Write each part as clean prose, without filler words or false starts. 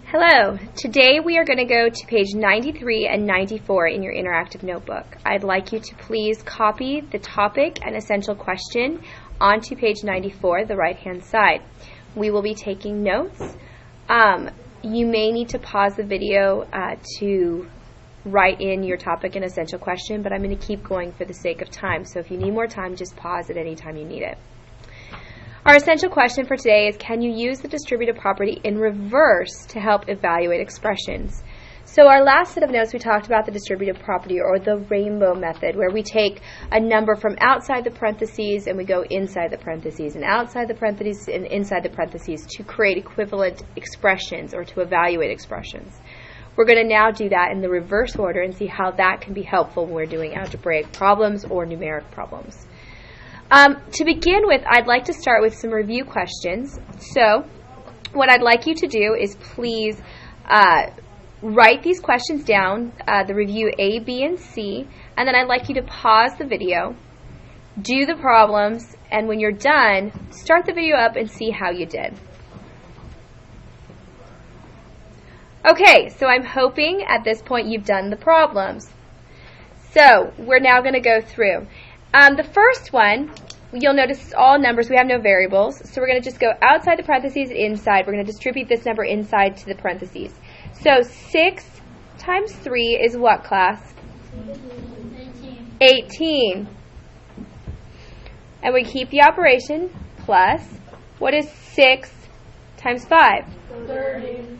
Hello. Today we are going to go to page 93 and 94 in your interactive notebook. I'd like you to please copy the topic and essential question onto page 94, the right-hand side. We will be taking notes. You may need to pause the video to write in your topic and essential question, but I'm going to keep going for the sake of time. So if you need more time, just pause at any time you need it. Our essential question for today is, can you use the distributive property in reverse to help evaluate expressions? So our last set of notes, we talked about the distributive property, or the rainbow method, where we take a number from outside the parentheses and we go inside the parentheses, and outside the parentheses and inside the parentheses to create equivalent expressions or to evaluate expressions. We're going to now do that in the reverse order and see how that can be helpful when we're doing algebraic problems or numeric problems. To begin with, I'd like to start with some review questions. So what I'd like you to do is please write these questions down, the review A, B, and C, and then I'd like you to pause the video, do the problems, and when you're done, start the video up and see how you did. Okay, so I'm hoping at this point you've done the problems. So we're now going to go through. The first one, you'll notice it's all numbers. We have no variables. So we're going to just go outside the parentheses, inside. We're going to distribute this number inside to the parentheses. So 6 times 3 is what, class? 18. And we keep the operation plus. What is 6 times 5? 30.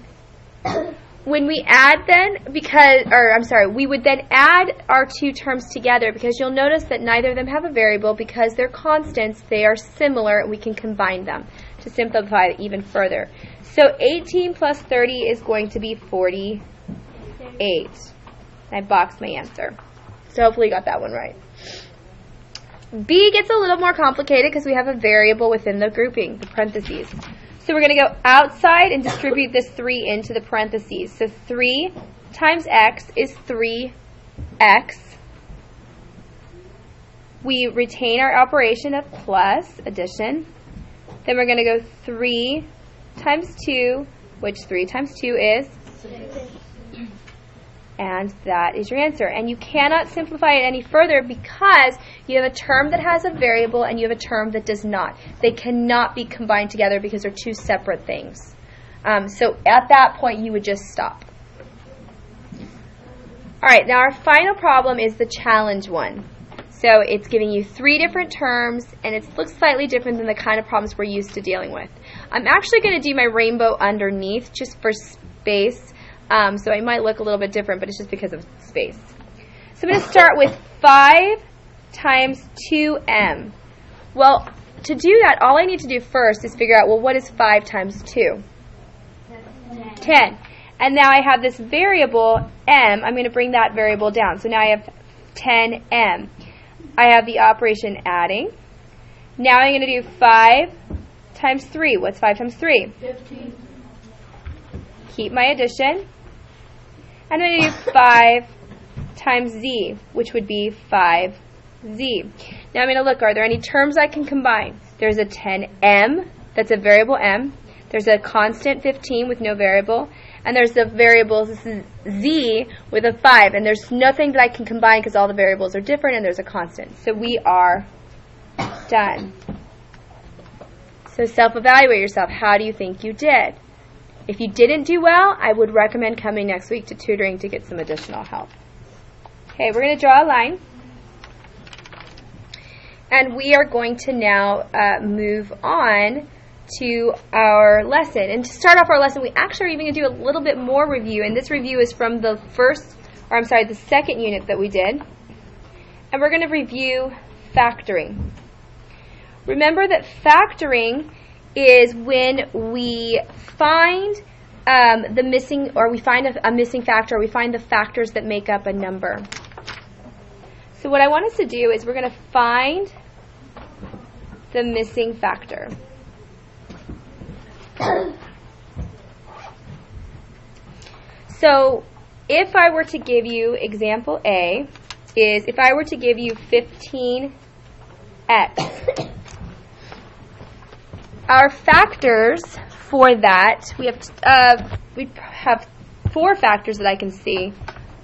When we add then, we would then add our two terms together, because you'll notice that neither of them have a variable. Because they're constants, they are similar, and we can combine them to simplify it even further. So 18 plus 30 is going to be 48. I boxed my answer. So hopefully you got that one right. B gets a little more complicated because we have a variable within the grouping, the parentheses. So we're going to go outside and distribute this 3 into the parentheses. So 3 times x is 3x. We retain our operation of plus, addition. Then we're going to go 3 times 2, which 3 times 2 is 6. And that is your answer. And you cannot simplify it any further because you have a term that has a variable and you have a term that does not. They cannot be combined together because they're two separate things. So at that point, you would just stop. All right, now our final problem is the challenge one. So it's giving you 3 different terms, and it looks slightly different than the kind of problems we're used to dealing with. I'm actually going to do my rainbow underneath just for space. So it might look a little bit different, but it's just because of space. So I'm going to start with 5 times 2m. Well, to do that, all I need to do first is figure out, well, what is 5 times 2? 10. And now I have this variable, m. I'm going to bring that variable down. So now I have 10m. I have the operation adding. Now I'm going to do 5 times 3. What's 5 times 3? 15. Keep my addition. I'm going to do 5 times z, which would be 5z. Now I'm going to look, are there any terms I can combine? There's a 10m, that's a variable m. There's a constant 15 with no variable. And there's the variable z with a 5. And there's nothing that I can combine because all the variables are different and there's a constant. So we are done. So self-evaluate yourself. How do you think you did? If you didn't do well, I would recommend coming next week to tutoring to get some additional help. Okay, we're going to draw a line. And we are going to now move on to our lesson. And to start off our lesson, we actually are even going to do a little bit more review. And this review is from the second unit that we did. And we're going to review factoring. Remember that factoring is when we find the missing, or we find a missing factor, or we find the factors that make up a number. So what I want us to do is we're going to find the missing factor. So if I were to give you example A, is if I were to give you 15x, our factors for that, we have 4 factors that I can see.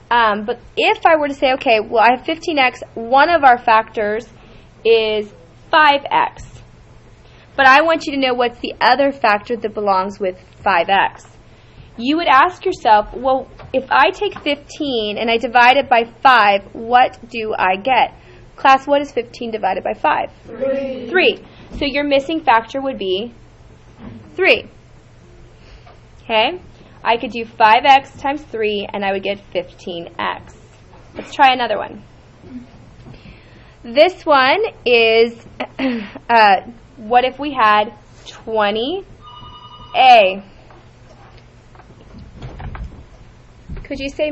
But if I were to say, okay, well, I have 15x, one of our factors is 5x. But I want you to know what's the other factor that belongs with 5x. You would ask yourself, well, if I take 15 and I divide it by 5, what do I get? Class, what is 15 divided by 5? 3. So your missing factor would be 3. Okay? I could do 5x times 3, and I would get 15x. Let's try another one. This one is, what if we had 20a? Could you say,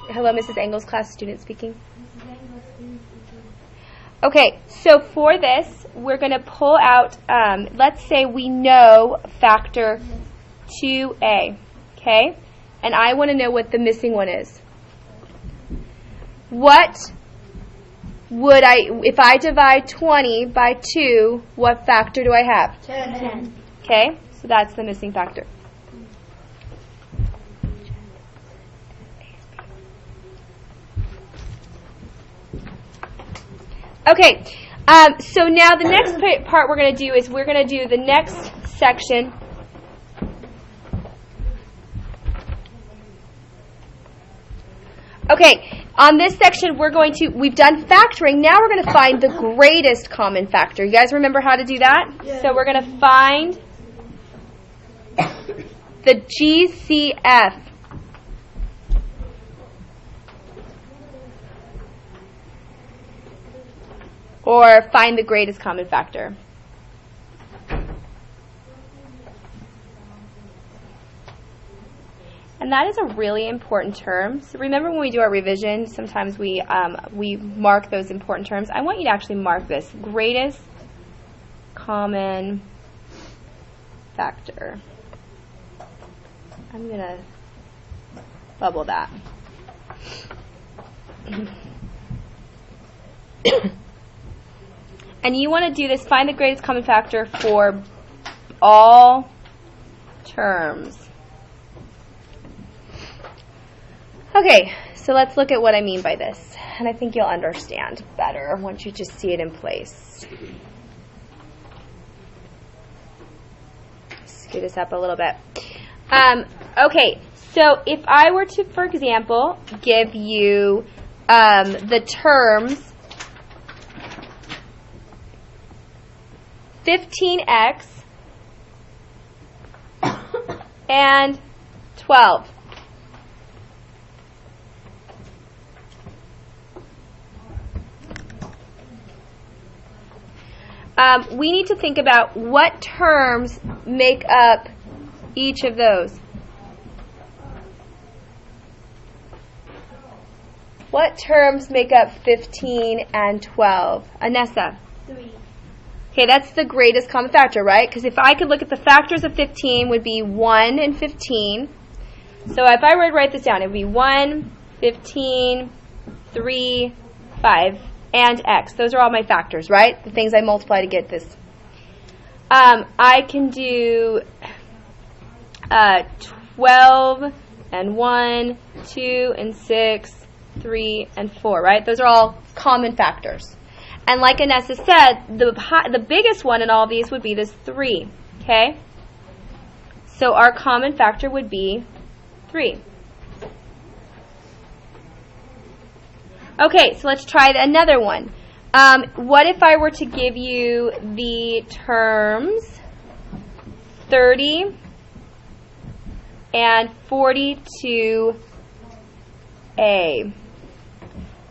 hello, Mrs. Engel's class, student speaking? Okay, so for this, we're going to pull out, let's say we know factor 2a. Okay, and I want to know what the missing one is. What would if I divide 20 by 2, what factor do I have? 10. Okay, so that's the missing factor. Okay, so now the next part we're going to do is we're going to do the next section. Okay, on this section we've done factoring, now we're going to find the greatest common factor. You guys remember how to do that? Yeah. So we're going to find the GCF. Or find the greatest common factor. And that is a really important term. So remember when we do our revision, sometimes we mark those important terms. I want you to actually mark this. Greatest common factor. I'm going to bubble that. And you want to do this, find the greatest common factor for all terms. Okay, so let's look at what I mean by this. And I think you'll understand better once you just see it in place. Scoot this up a little bit. Okay, so if I were to, for example, give you the terms 15x and 12. We need to think about what terms make up each of those. What terms make up 15 and 12? Anessa? 3. Okay, that's the greatest common factor, right? Because if I could look at the factors of 15 would be 1 and 15. So if I were to write this down, it would be 1, 15, 3, 5, and x. Those are all my factors, right? The things I multiply to get this. I can do 12 and 1, 2 and 6, 3 and 4, right? Those are all common factors. And like Anessa said, the biggest one in all of these would be this 3, okay? So our common factor would be 3. Okay, so let's try another one. What if I were to give you the terms 30 and 42a?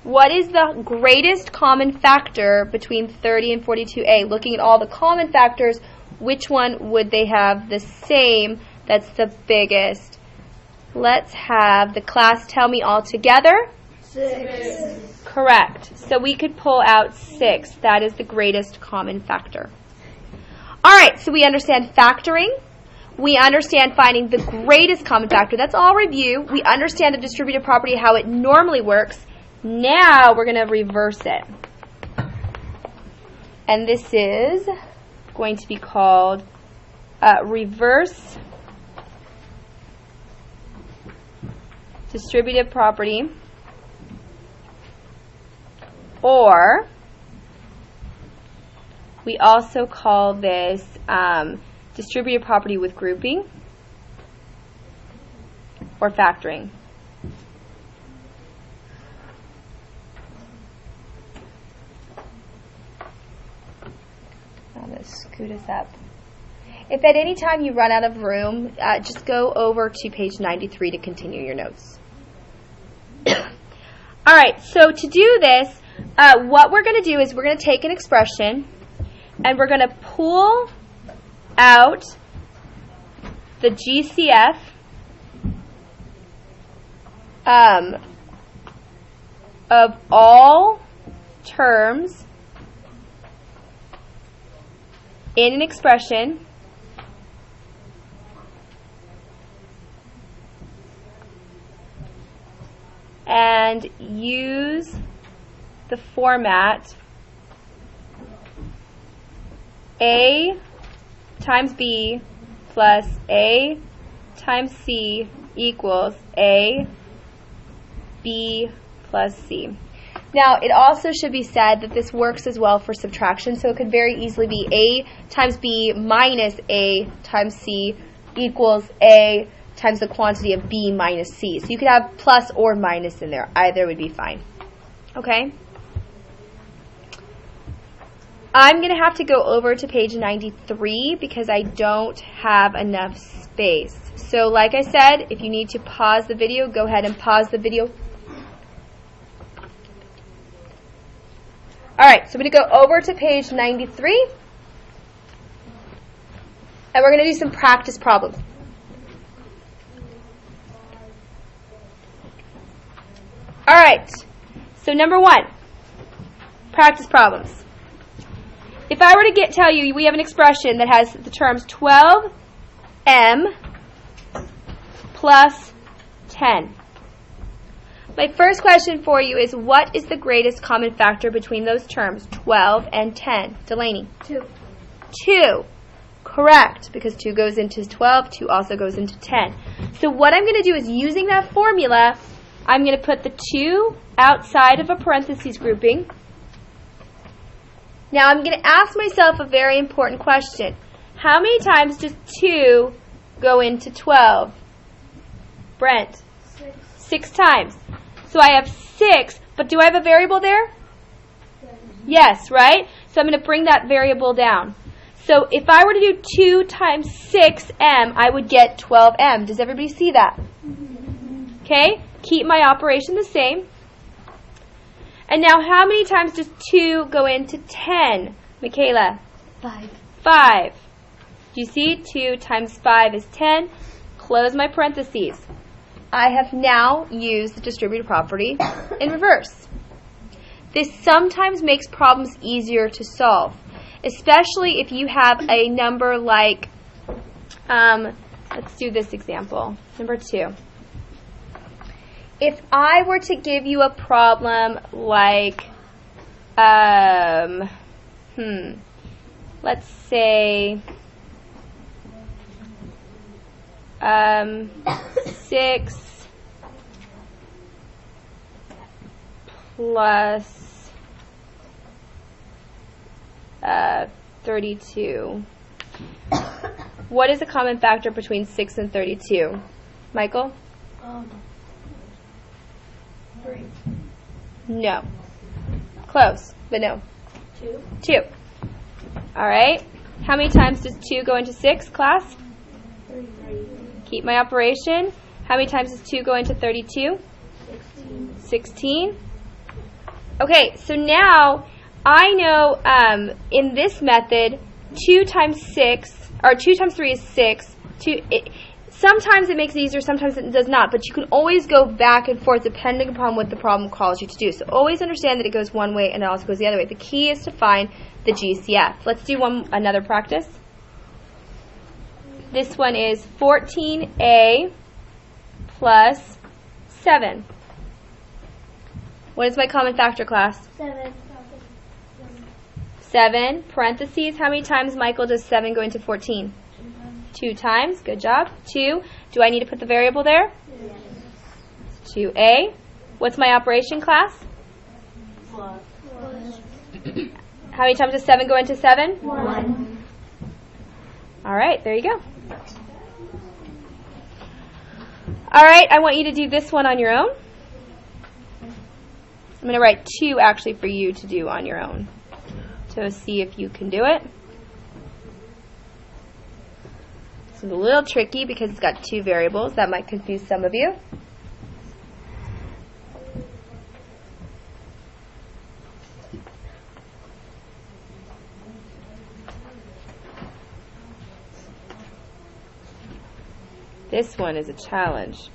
What is the greatest common factor between 30 and 42a? Looking at all the common factors, which one would they have the same that's the biggest? Let's have the class tell me all together. 6. Correct. So we could pull out 6. That is the greatest common factor. All right, so we understand factoring. We understand finding the greatest common factor. That's all review. We understand the distributive property, how it normally works. Now we're going to reverse it. And this is going to be called reverse distributive property, or we also call this distributive property with grouping or factoring. I'm going to scoot us up. If at any time you run out of room, just go over to page 93 to continue your notes. All right, so to do this, what we're going to do is we're going to take an expression and we're going to pull out the GCF of all terms in an expression and use the format A times B plus A times C equals A B plus C. Now, it also should be said that this works as well for subtraction, so it could very easily be A times B minus A times C equals A times the quantity of B minus C. So you could have plus or minus in there. Either would be fine. Okay? I'm going to have to go over to page 93 because I don't have enough space. So like I said, if you need to pause the video, go ahead and pause the video. Alright, so I'm going to go over to page 93 and we're going to do some practice problems. Alright, so number 1, practice problems. If I were to tell you we have an expression that has the terms 12m plus 10. My first question for you is, what is the greatest common factor between those terms, 12 and 10? Delaney? 2. 2. Correct, because 2 goes into 12, 2 also goes into 10. So what I'm going to do is, using that formula, I'm going to put the 2 outside of a parentheses grouping. Now I'm going to ask myself a very important question. How many times does 2 go into 12? Brent? 6. 6 times. So I have 6, but do I have a variable there? 7. Yes, right? So I'm going to bring that variable down. So if I were to do 2 times 6m, I would get 12m. Does everybody see that? Okay? Keep my operation the same. And now how many times does 2 go into 10? Michaela? 5. 5. Do you see? 2 times 5 is 10. Close my parentheses. I have now used the distributive property in reverse. This sometimes makes problems easier to solve, especially if you have a number like, let's do this example, number 2. If I were to give you a problem like, let's say 6 plus 32. What is a common factor between 6 and 32? Michael? 3. No. Close, but no. 2. 2. All right. How many times does 2 go into 6, class? 3. Keep my operation. How many times does 2 go into 32? 16. 16. Okay, so now I know in this method 2 times 6, or 2 times 3 is 6. Sometimes it makes it easier, sometimes it does not, but you can always go back and forth depending upon what the problem calls you to do. So always understand that it goes one way and it also goes the other way. The key is to find the GCF. Let's do another practice. This one is 14a plus 7. What is my common factor, class? 7. 7, parentheses. How many times, Michael, does 7 go into 14? 2 times. 2 times. Good job. 2. Do I need to put the variable there? Yes. 2a. What's my operation class? Plus. How many times does 7 go into 7? 1. All right, there you go. All right, I want you to do this one on your own. I'm going to write 2 actually for you to do on your own. So see if you can do it. This is a little tricky because it's got 2 variables. That might confuse some of you. This one is a challenge.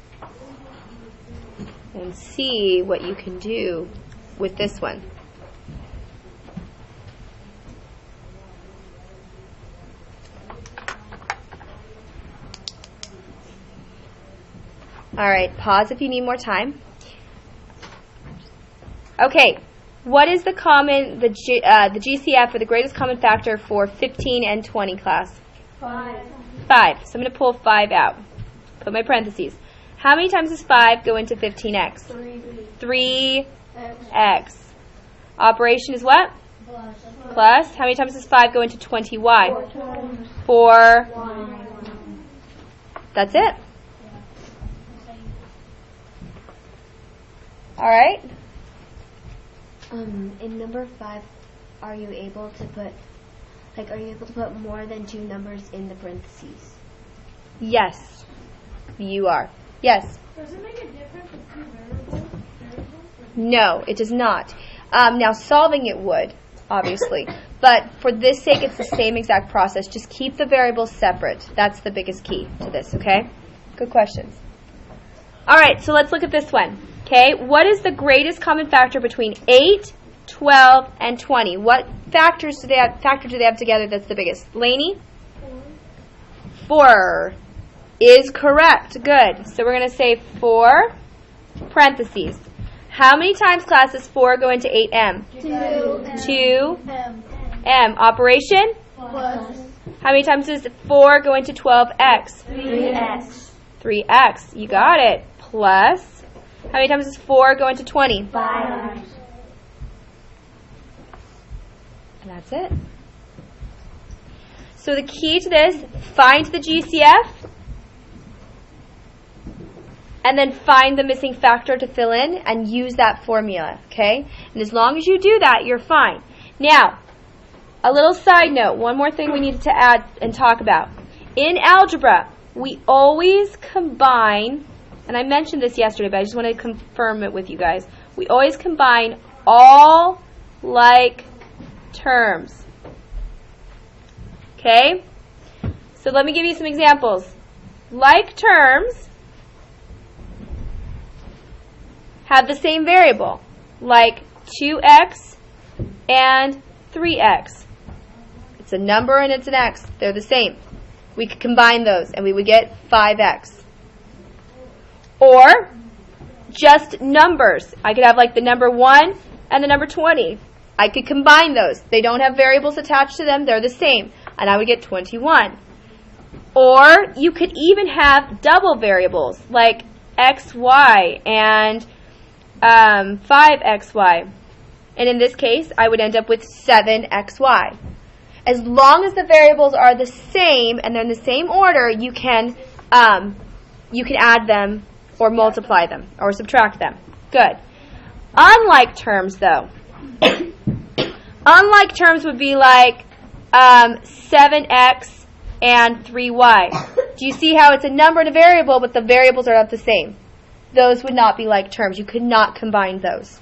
And see what you can do with this one. All right, pause if you need more time. Okay, what is the GCF, or the greatest common factor, for 15 and 20, class? 5. 5. So I'm going to pull 5 out. Put my parentheses. How many times does 5 go into 15x? 3. 3x. Operation is what? Plus. How many times does 5 go into 20y? 4. 1. That's it. All right. In number 5, are you able to put more than 2 numbers in the parentheses? Yes, you are. Yes. Does it make a difference with 2 variables? No, it does not. Now, solving it would, obviously. But for this sake, it's the same exact process. Just keep the variables separate. That's the biggest key to this, okay? Good questions. All right, so let's look at this one. Okay, what is the greatest common factor between 8, 12, and 20? What factor do they have together that's the biggest? Lainey? 4 is correct. Good. So we're going to say 4, parentheses. How many times, class, does 4 go into 8m? 2. M. Operation? Plus. How many times does 4 go into 12x? 3x. 3x. You got it. Plus. How many times does 4 go into 20? 5. And that's it. So the key to this, find the GCF, and then find the missing factor to fill in and use that formula, okay? And as long as you do that, you're fine. Now, a little side note, one more thing we needed to add and talk about. In algebra, we always combine, and I mentioned this yesterday, but I just want to confirm it with you guys. We always combine all like terms. Okay? So let me give you some examples. Like terms have the same variable, like 2x and 3x. It's a number and it's an x. They're the same. We could combine those and we would get 5x. Or just numbers. I could have like the number 1 and the number 20. I could combine those. They don't have variables attached to them. They're the same. And I would get 21. Or you could even have double variables like xy and 5xy. And in this case, I would end up with 7xy. As long as the variables are the same and they're in the same order, you can add them or multiply them or subtract them. Good. Unlike terms, though. Unlike terms would be like 7x and 3y. Do you see how it's a number and a variable, but the variables are not the same? Those would not be like terms. You could not combine those.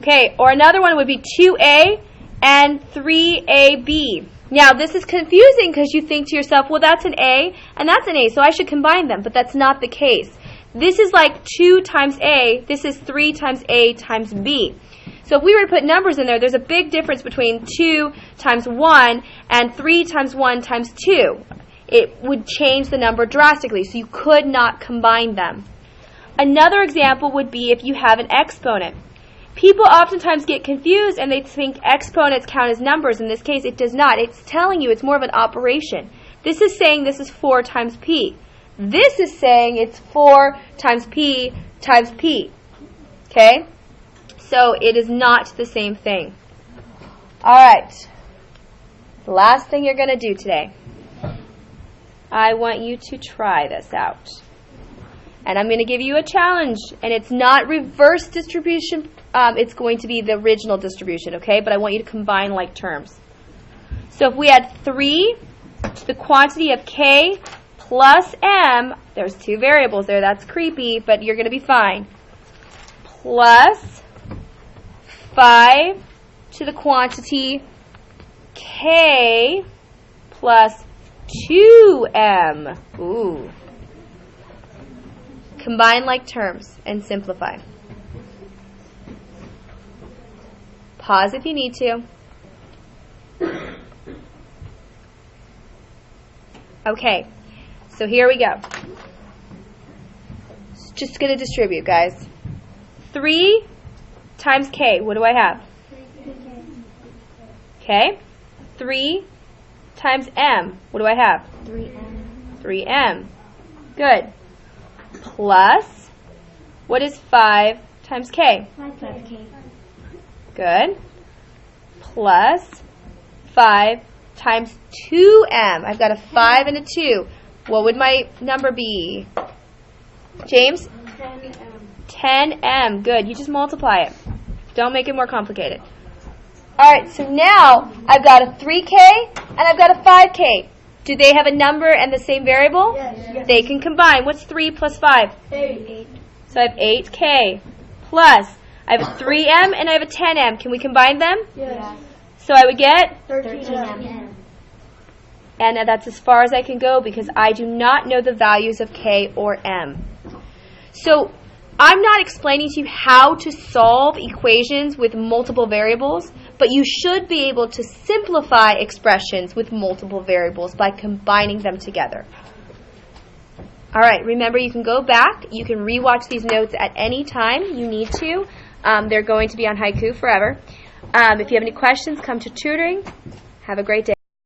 Okay, or another one would be 2a and 3ab. Now, this is confusing because you think to yourself, well, that's an a and that's an a, so I should combine them. But that's not the case. This is like 2 times a. This is 3 times a times b. So if we were to put numbers in there, there's a big difference between 2 times 1 and 3 times 1 times 2. It would change the number drastically, so you could not combine them. Another example would be if you have an exponent. People oftentimes get confused and they think exponents count as numbers. In this case, it does not. It's telling you it's more of an operation. This is saying this is 4 times p. This is saying it's 4 times p times p. Okay? So it is not the same thing. All right. The last thing you're going to do today. I want you to try this out. And I'm going to give you a challenge. And it's not reverse distribution. It's going to be the original distribution, okay? But I want you to combine like terms. So if we add 3 to the quantity of k plus m, there's 2 variables there. That's creepy, but you're going to be fine. Plus 5 to the quantity k plus 2m. Ooh. Combine like terms and simplify. Pause if you need to. Okay, so here we go. Just going to distribute, guys. 3 times k, what do I have? Okay. 3 times m, what do I have? 3m. 3m. Good. Plus, what is 5 times k? 5k. Good. Plus 5 times 2m. I've got a 5 and a 2. What would my number be? James? 10m. Good. You just multiply it. Don't make it more complicated. Alright, so now I've got a 3k and I've got a 5k. Do they have a number and the same variable? Yes. They can combine. What's 3 plus 5? 8. So I have 8k. Plus, I have a 3m and I have a 10m. Can we combine them? Yes. So I would get, 13m. and that's as far as I can go because I do not know the values of k or m. So I'm not explaining to you how to solve equations with multiple variables, but you should be able to simplify expressions with multiple variables by combining them together. All right, remember you can go back, you can rewatch these notes at any time you need to. They're going to be on Haiku forever. If you have any questions, come to tutoring. Have a great day.